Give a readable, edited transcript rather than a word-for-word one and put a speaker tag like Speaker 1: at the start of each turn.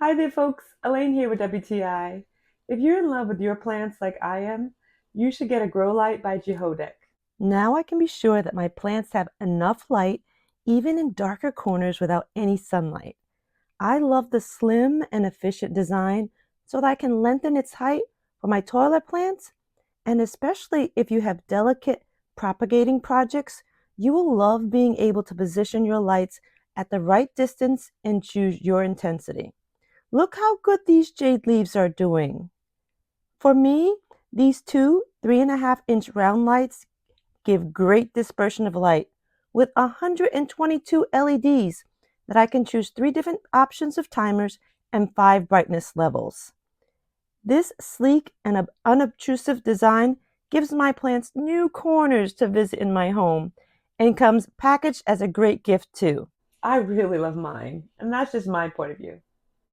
Speaker 1: Hi there, folks. Elaine here with WTI. If you're in love with your plants like I am, you should get a grow light by GHodec. Now I can be sure that my plants have enough light, even in darker corners without any sunlight. I love the slim and efficient design so that I can lengthen its height for my toilet plants, and especially if you have delicate propagating projects, you will love being able to position your lights at the right distance and choose your intensity. Look how good these jade leaves are doing. For me, these two 3.5-inch round lights give great dispersion of light with 122 LEDs that I can choose 3 different options of timers and 5 brightness levels. This sleek and unobtrusive design gives my plants new corners to visit in my home and comes packaged as a great gift too. I really love mine, and that's just my point of view.